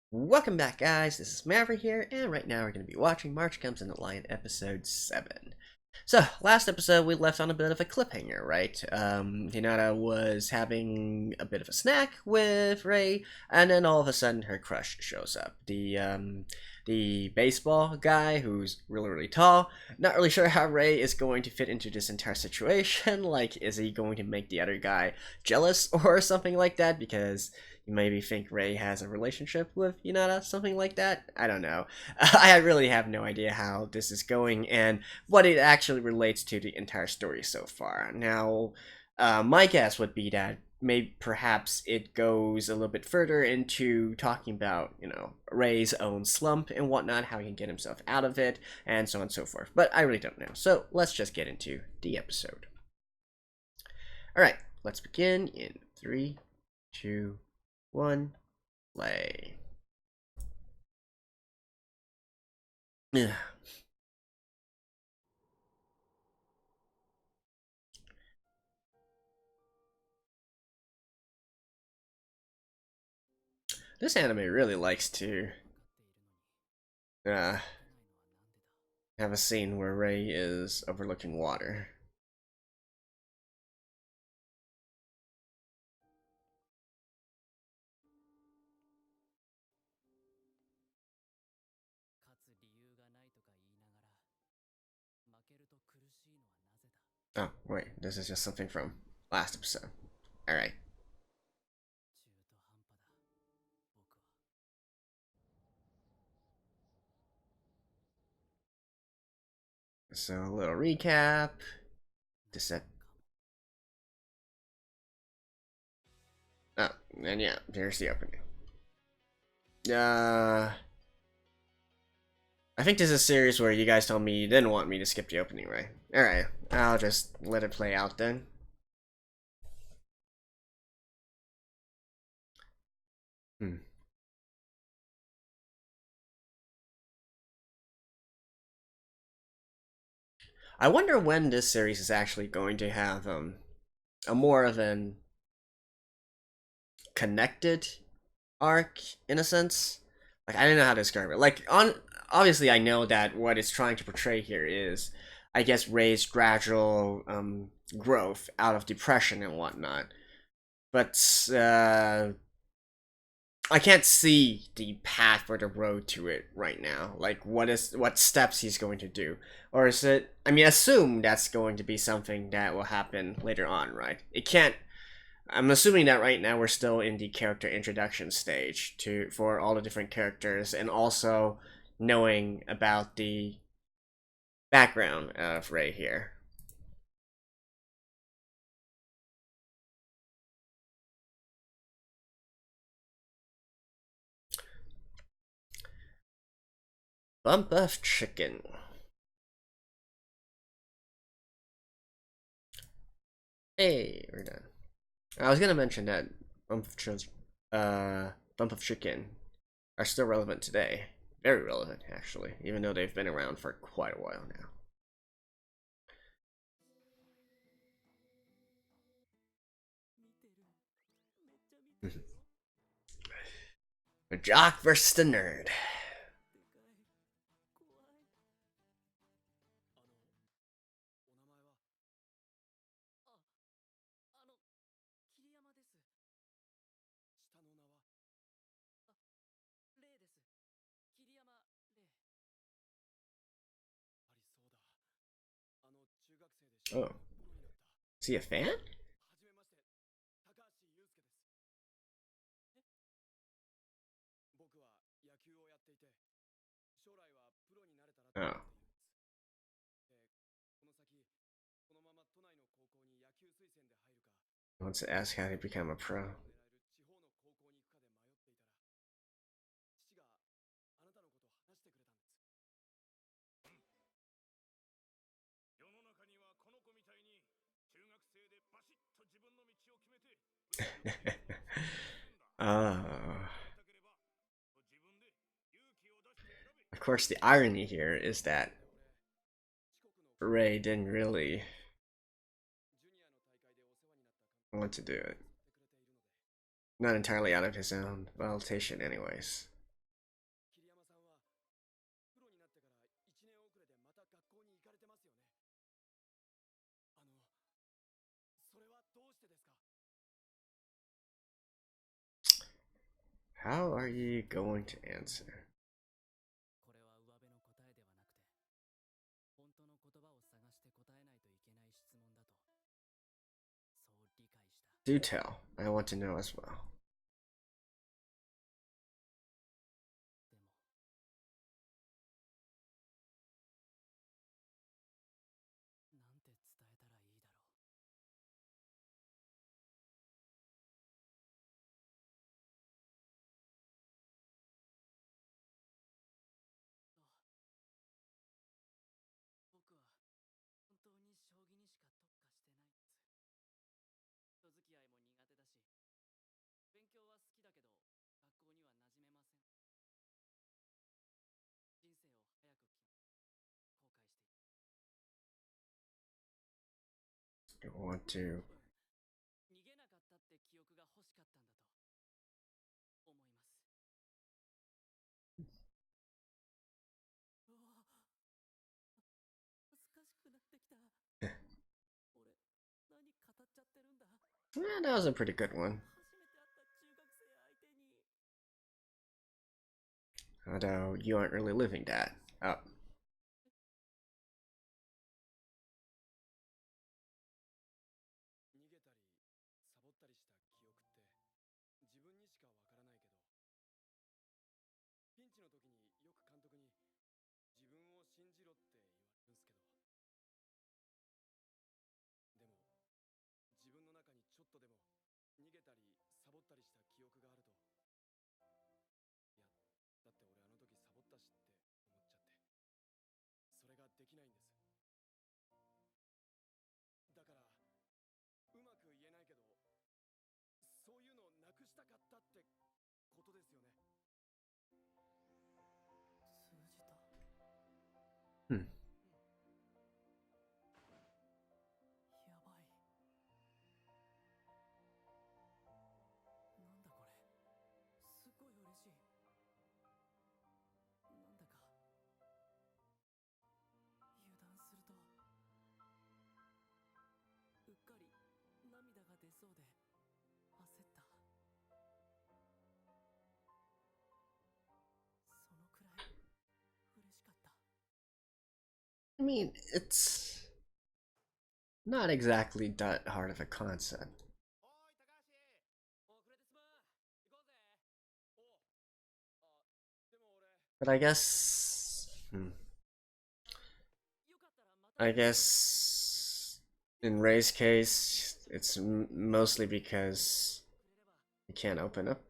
Welcome back, guys. This is Maverick here, and right now we're going to be watching March Comes in the Lion episode 7. So, last episode we left on a bit of a cliffhanger, right? Hinata was having a bit of a snack with Rei, and then all of a sudden her crush shows up. The baseball guy who's really tall. Not really sure how Rei is going to fit into this entire situation. Like, is he going to make the other guy jealous or something like that? Because you maybe think Rei has a relationship with Hinata, something like that. I don't know. I really have no idea how this is going and what it actually relates to the entire story so far. Now, my guess would be that maybe perhaps it goes a little bit further into talking about, Rei's own slump and whatnot, how he can get himself out of it, and so on and so forth. But I really don't know. So let's just get into the episode. Alright, let's begin in 3, 2, 1, play. Ugh. This anime really likes to uh, have a scene where Rei is overlooking water. Oh, wait, this is just something from last episode. Alright. So, a little recap. This ep- Oh, and yeah, here's the opening. I think this is a series where you guys told me you didn't want me to skip the opening, right? Alright, I'll just let it play out then. Hmm. I wonder when this series is actually going to have a more of an connected arc in a sense. Like, I don't know how to describe it. Like, on obviously I know that what it's trying to portray here is, I guess, Rei's gradual growth out of depression and whatnot. But I can't see the path or the road to it right now. Like, what steps he's going to do, or is it? I mean, assume that's going to be something that will happen later on, right? It can't. I'm assuming that right now we're still in the character introduction stage for all the different characters, and also knowing about the background of Rei here. Bump of chicken. Hey, we're done. I was gonna mention that bump of chicken are still relevant today. Very relevant, actually, even though they've been around for quite a while now. The jock versus the nerd. Oh, is he a fan? Oh, he wants to ask how to become a pro. Oh. Of course, the irony here is that Ray didn't really want to do it. Not entirely out of his own volition, anyways. How are you going to answer? Do tell. I want to know as well. I want to. Yeah, that was a pretty good one. Although you aren't really living that up. Hmm. I mean, it's not exactly that hard of a concept. But I guess... I guess... In Ray's case, it's mostly because he can't open up.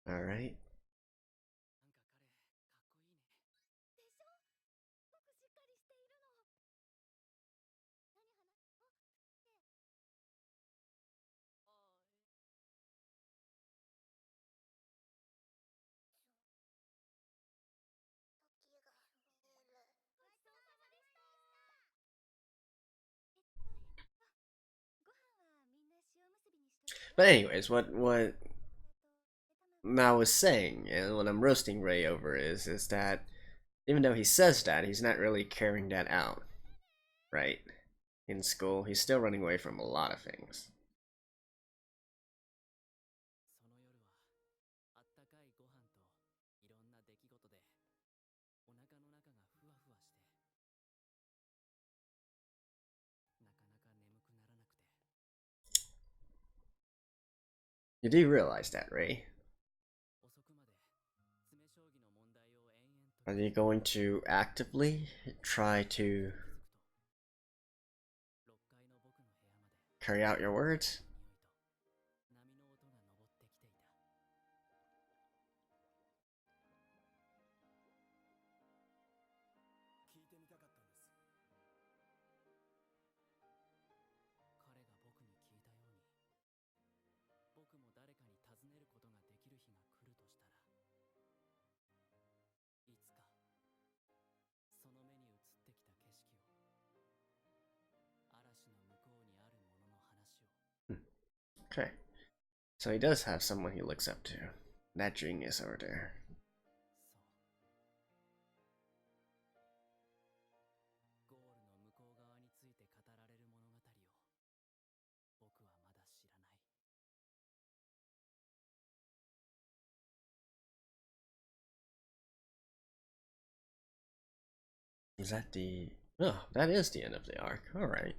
Alright. But anyways, what Mao was saying, and what I'm roasting Ray over is that even though he says that, he's not really carrying that out, right? In school, he's still running away from a lot of things. You do realize that, Ray? Are you going to actively try to carry out your words? So he does have someone he looks up to. That genius over there. Is that the... Oh, that is the end of the arc. Alright.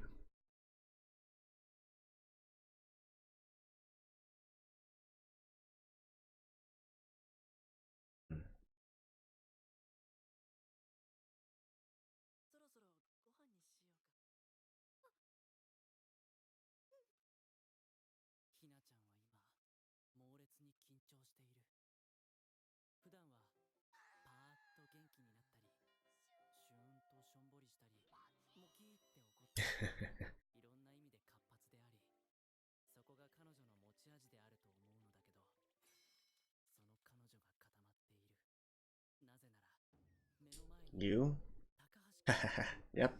You? Yep.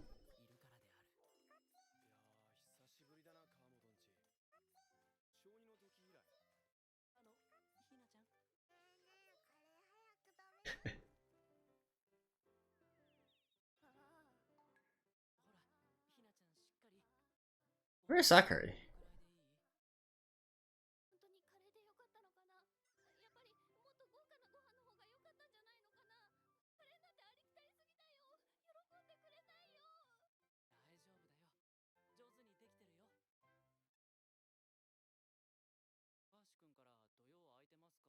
Where's Sakuri?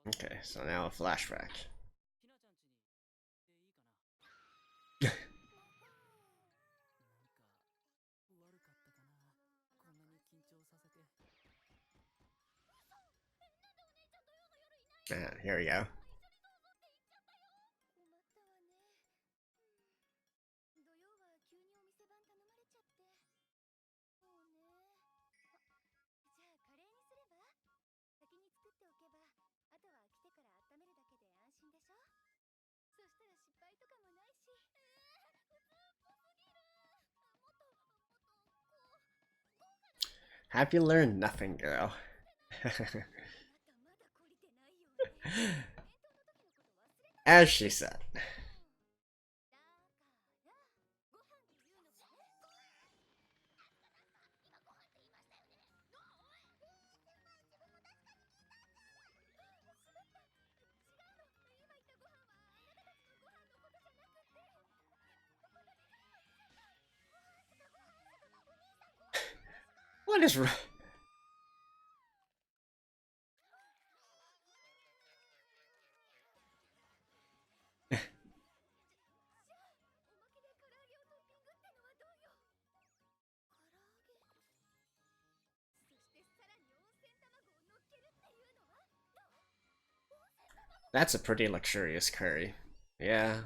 Okay, so now a flashback. Here we go. Have you learned nothing, girl? As she said. What is wrong? That's a pretty luxurious curry. Yeah.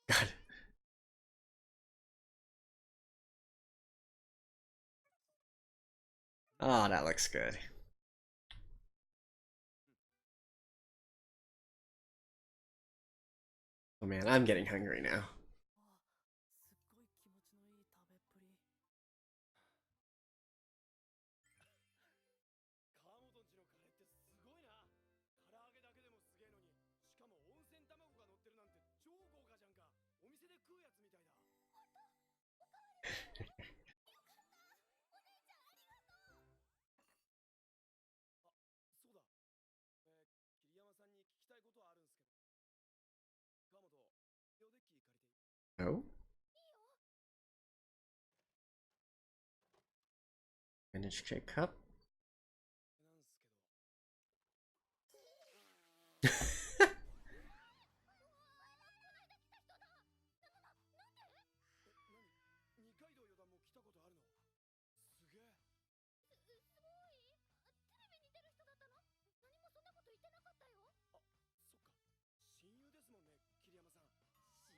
God. Oh, that looks good. Oh man, I'm getting hungry now. Oh? Vintage K cup?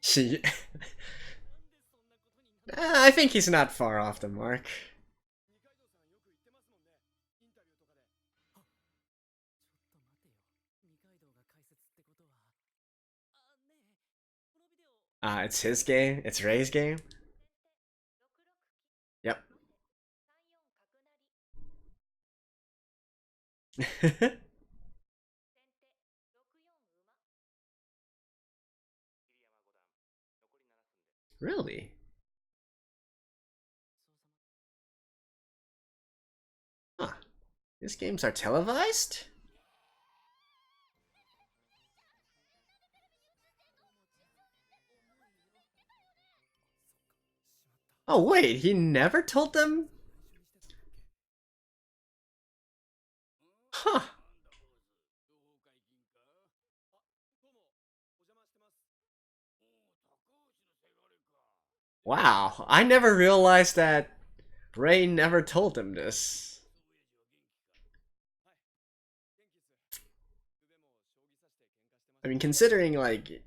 She... I think he's not far off the mark. It's his game. It's Ray's game. Yep. Really? Huh. These games are televised? Oh wait, he never told them? Huh. Wow, I never realized that Ray never told him this. I mean, considering, like...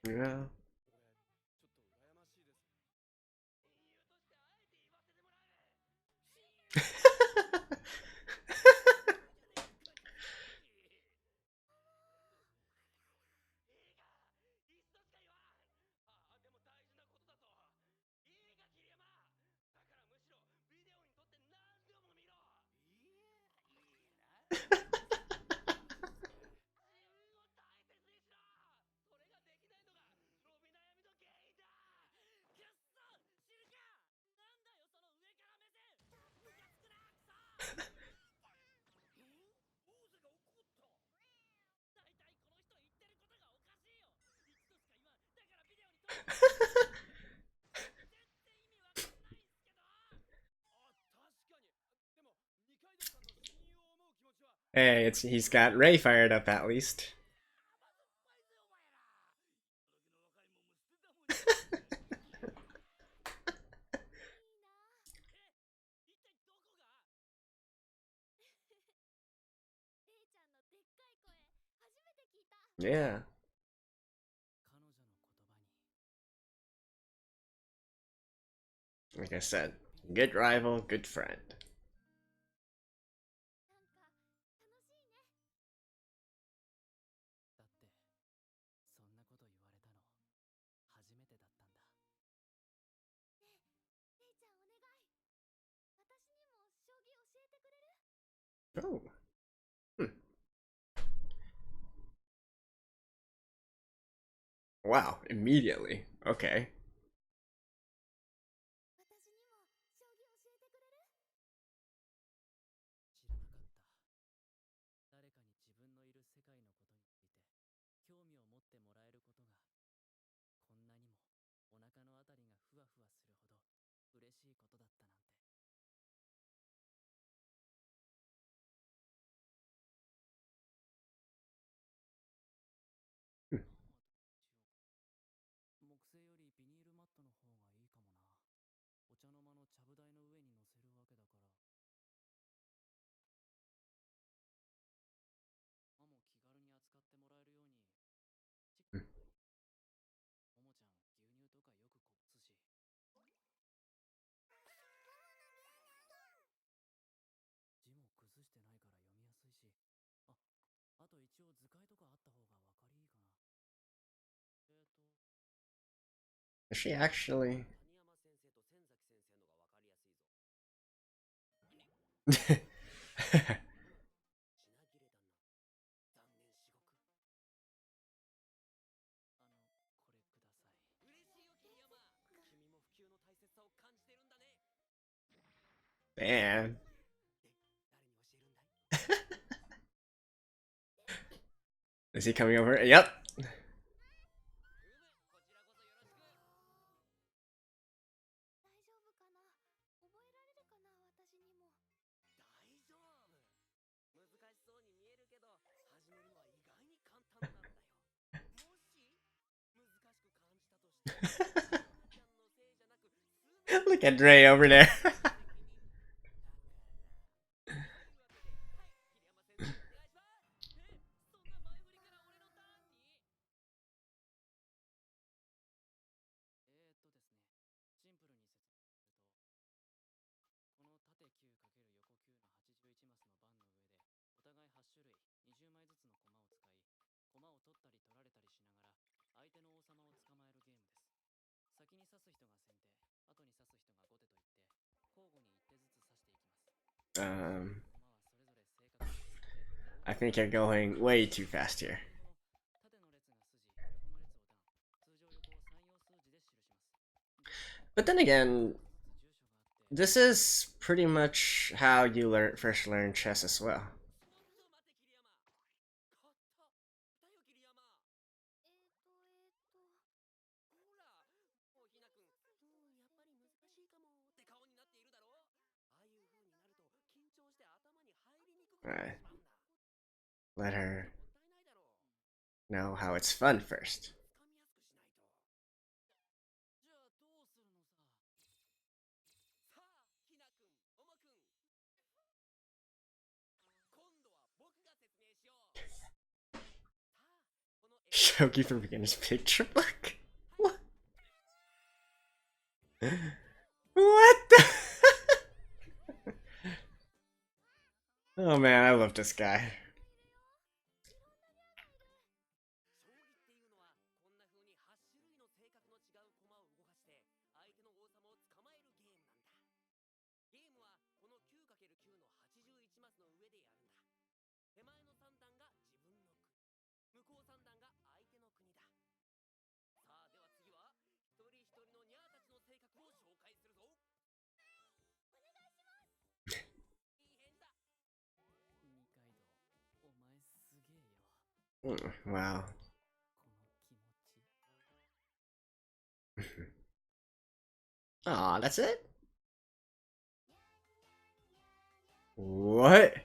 Yeah. Hey, he's got Ray fired up at least. Yeah. Like I said, good rival, good friend. Oh. Hmm. Wow, immediately. Okay. Is she actually? Man. Is he coming over? Yep. Look at Ray over there. I think you're going way too fast here. But then again, this is pretty much how you first learn chess as well. Alright. Let her know how it's fun first. Shogi for Beginners picture book? What? What the? Oh man, I love this guy. Wow. Aw, that's it? What?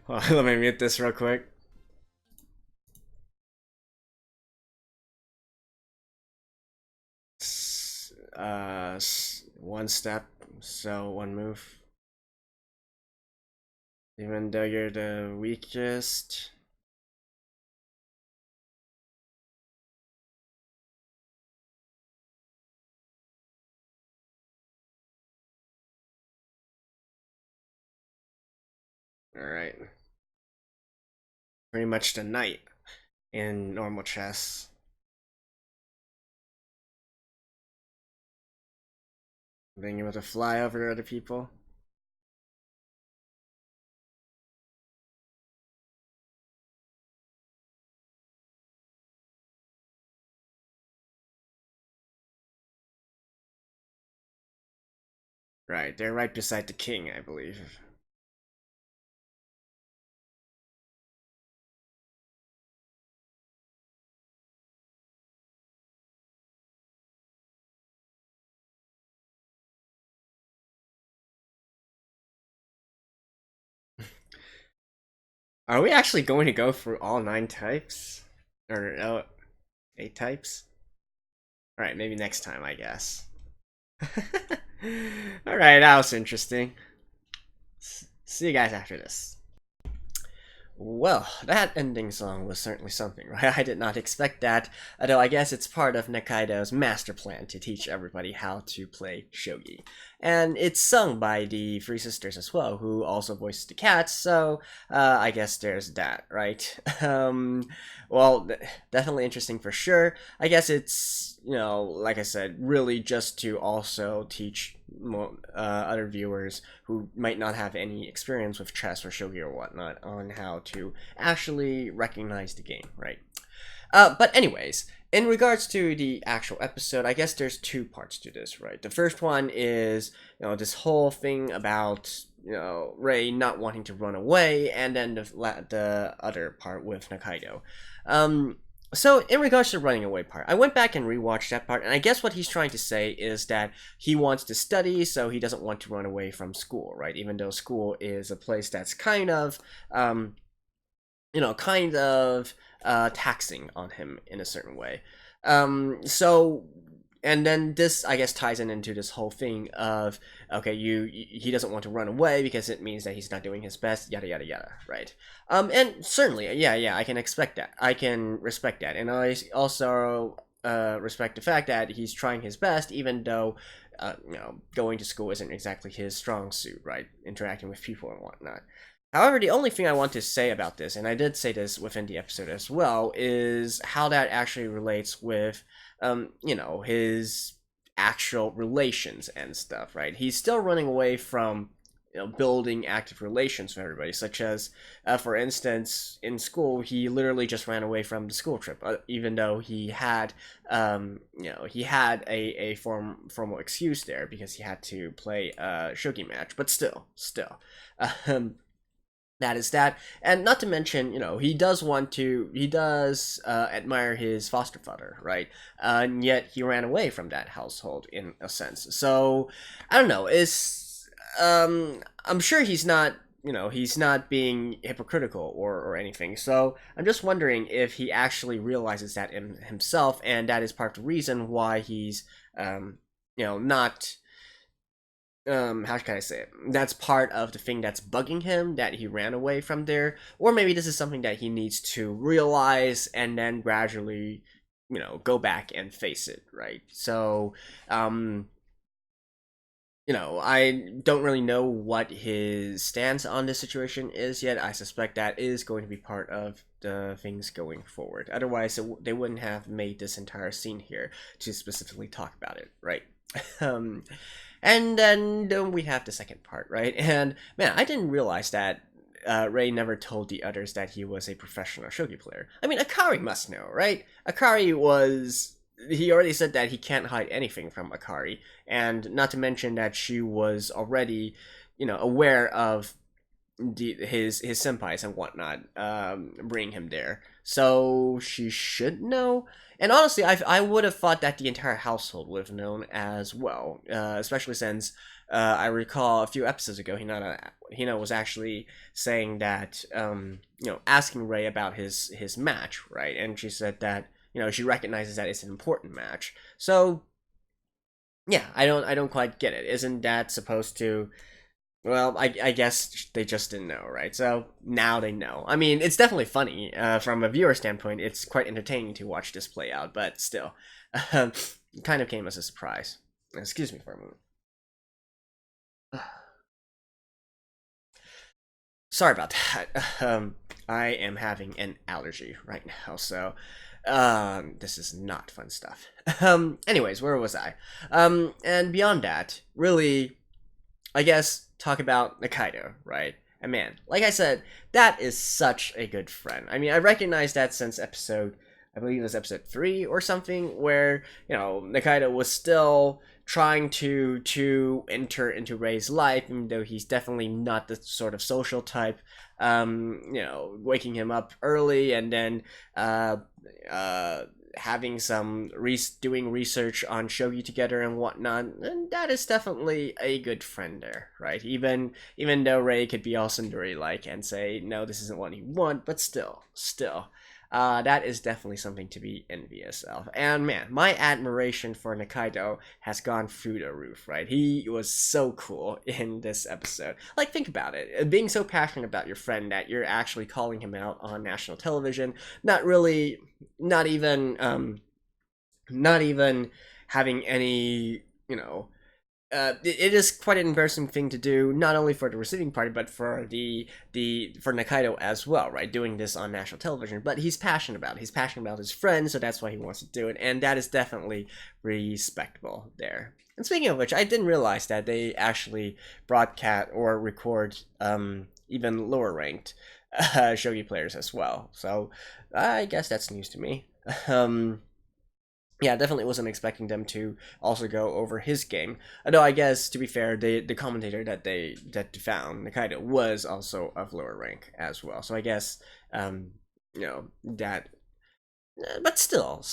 Well, let me mute this real quick. One step, so one move. Even though you're the weakest. Alright. Pretty much the knight in normal chess. Being able to fly over other people. Right, they're right beside the king, I believe. Are we actually going to go through all 9 types? Or 8 types? Alright, maybe next time, I guess. Alright, that was interesting. See you guys after this. Well, that ending song was certainly something, right? I did not expect that, although I guess it's part of Nikaido's master plan to teach everybody how to play shogi. And it's sung by the three sisters as well, who also voice the cats, so I guess there's that, right? Well, definitely interesting for sure. I guess it's, like I said, really just to also teach other viewers who might not have any experience with chess or shogi or whatnot on how to actually recognize the game, right? But anyways, in regards to the actual episode, I guess there's two parts to this, right? The first one is, this whole thing about, Rei not wanting to run away, and then the other part with Nikaido. So in regards to the running away part, I went back and rewatched that part, and I guess what he's trying to say is that he wants to study, so he doesn't want to run away from school, right? Even though school is a place that's kind of, taxing on him in a certain way. And then this, I guess, ties into this whole thing of, okay, he doesn't want to run away because it means that he's not doing his best, yada yada yada, right? And certainly, yeah, I can expect that. I can respect that, and I also respect the fact that he's trying his best, even though, going to school isn't exactly his strong suit, right? Interacting with people and whatnot. However, the only thing I want to say about this, and I did say this within the episode as well, is how that actually relates with, his actual relations and stuff, right? He's still running away from, building active relations with everybody, such as, for instance, in school, he literally just ran away from the school trip, even though he had, he had a formal excuse there because he had to play a shogi match, but still. That is that, and not to mention, he does admire his foster father, right? And yet he ran away from that household in a sense. So I don't know. I'm sure he's not, he's not being hypocritical or anything. So I'm just wondering if he actually realizes that in himself, and that is part of the reason why he's, not. How can I say it? That's part of the thing that's bugging him, that he ran away from there. Or maybe this is something that he needs to realize and then gradually, go back and face it, right? So, I don't really know what his stance on this situation is yet. I suspect that is going to be part of the things going forward. Otherwise, they wouldn't have made this entire scene here to specifically talk about it, right? And then we have the second part, right? And man, I didn't realize that Rei never told the others that he was a professional shogi player. I mean, Akari must know, right? He already said that he can't hide anything from Akari, and not to mention that she was already, aware of his senpais and whatnot, bringing him there. So she should know. And honestly, I would have thought that the entire household would have known as well, especially since I recall a few episodes ago, Hina was actually saying that, asking Rei about his match, right? And she said that, she recognizes that it's an important match. So, yeah, I don't quite get it. Isn't that supposed to? Well, I guess they just didn't know, right? So now they know. I mean, it's definitely funny. From a viewer standpoint, it's quite entertaining to watch this play out, but still, it kind of came as a surprise. Excuse me for a moment. Sorry about that. I am having an allergy right now, so this is not fun stuff. Anyways, where was I? And beyond that, really, I guess talk about Nikaido, right? And man, like I said, that is such a good friend. I mean, I recognize that since I believe it was episode 3 or something, where, Nikaido was still trying to enter into Rei's life, even though he's definitely not the sort of social type, waking him up early and then, having some doing research on shogi together and whatnot, and that is definitely a good friend there, right? Even though Rei could be all Sundari like and say no, this isn't what you want, but still, that is definitely something to be envious of. And man, my admiration for Nikaido has gone through the roof, right? He was so cool in this episode. Like, think about it. Being so passionate about your friend that you're actually calling him out on national television, not really, not even having any, it is quite an embarrassing thing to do, not only for the receiving party, but for for Nikaido as well, right? Doing this on national television, but he's passionate about it. He's passionate about his friend, so that's why he wants to do it, and that is definitely respectable there. And speaking of which, I didn't realize that they actually broadcast or record even lower ranked shogi players as well. So I guess that's news to me. Yeah, definitely wasn't expecting them to also go over his game. Although I guess, to be fair, the commentator that they found, Nikaido, was also of lower rank as well. So I guess that, but still,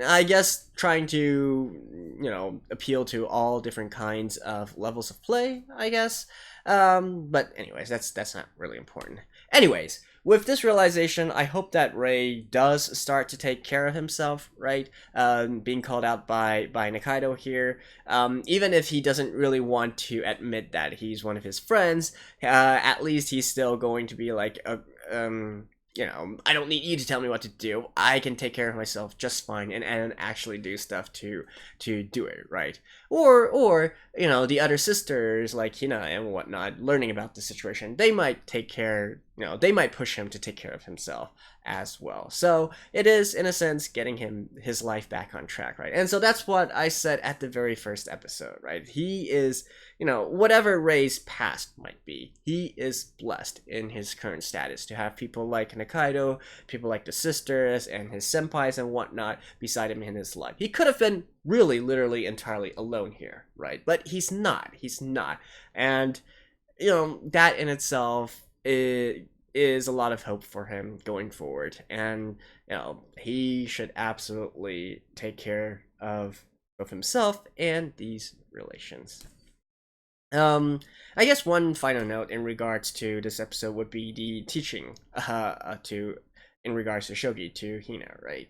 I guess trying to appeal to all different kinds of levels of play, I guess. But anyways, that's not really important. Anyways, with this realization, I hope that Ray does start to take care of himself, right? Being called out by Nikaido here, even if he doesn't really want to admit that he's one of his friends, at least he's still going to be like, I don't need you to tell me what to do. I can take care of myself just fine and actually do stuff to do it, right? Or the other sisters like Hina and whatnot, learning about the situation, they might take care, they might push him to take care of himself as well. So it is, in a sense, getting his life back on track, right? And so that's what I said at the very first episode, right? He is, whatever Ray's past might be, he is blessed in his current status to have people like Nikaido, people like the sisters and his senpais and whatnot beside him in his life. He could have been really, literally, entirely alone here, right? But he's not. And, that in itself is a lot of hope for him going forward. And, he should absolutely take care of himself and these relations. I guess one final note in regards to this episode would be the teaching in regards to shogi to Hina, right?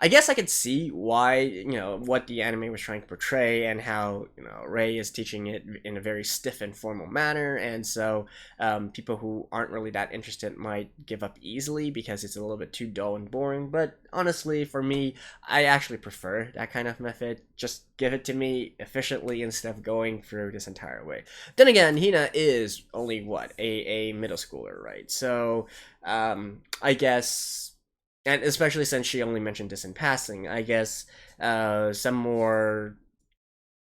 I guess I could see why, what the anime was trying to portray and how, Ray is teaching it in a very stiff and formal manner. And so people who aren't really that interested might give up easily because it's a little bit too dull and boring. But honestly, for me, I actually prefer that kind of method. Just give it to me efficiently instead of going through this entire way. Then again, Hina is only, a middle schooler, right? So I guess... And especially since she only mentioned this in passing, I guess some more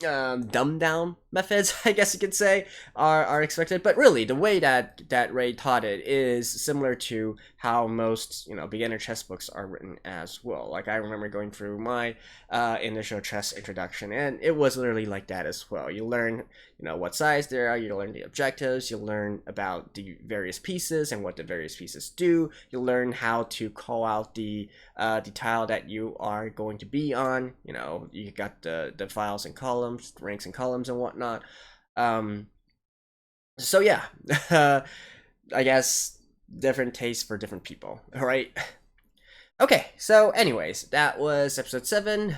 dumbed down methods, I guess you could say, are expected. But really, the way that Ray taught it is similar to how most beginner chess books are written as well. Like, I remember going through my initial chess introduction, and it was literally like that as well. You learn what size there are, you learn the objectives, you learn about the various pieces and what the various pieces do, you learn how to call out the tile that you are going to be on. You got the files and columns, ranks and columns and whatnot. So yeah, I guess different tastes for different people, right? Okay, so anyways, that was episode 7.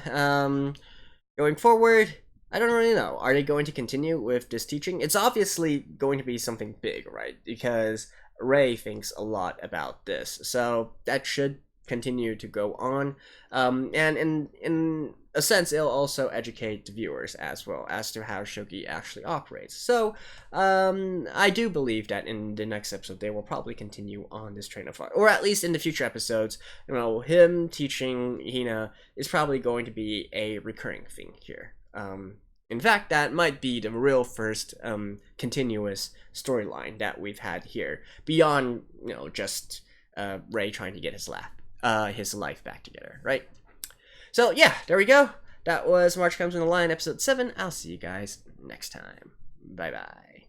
Going forward, I don't really know. Are they going to continue with this teaching? It's obviously going to be something big, right? Because Ray thinks a lot about this, so that should continue to go on. And in a sense, it'll also educate the viewers as well as to how shogi actually operates. So I do believe that in the next episode they will probably continue on this train of thought, or at least in the future episodes, him teaching Hina is probably going to be a recurring thing here. In fact, that might be the real first continuous storyline that we've had here, beyond just Ray trying to get his life back together, right? So yeah, there we go. That was March Comes in the Lion episode 7. I'll see you guys next time. Bye bye.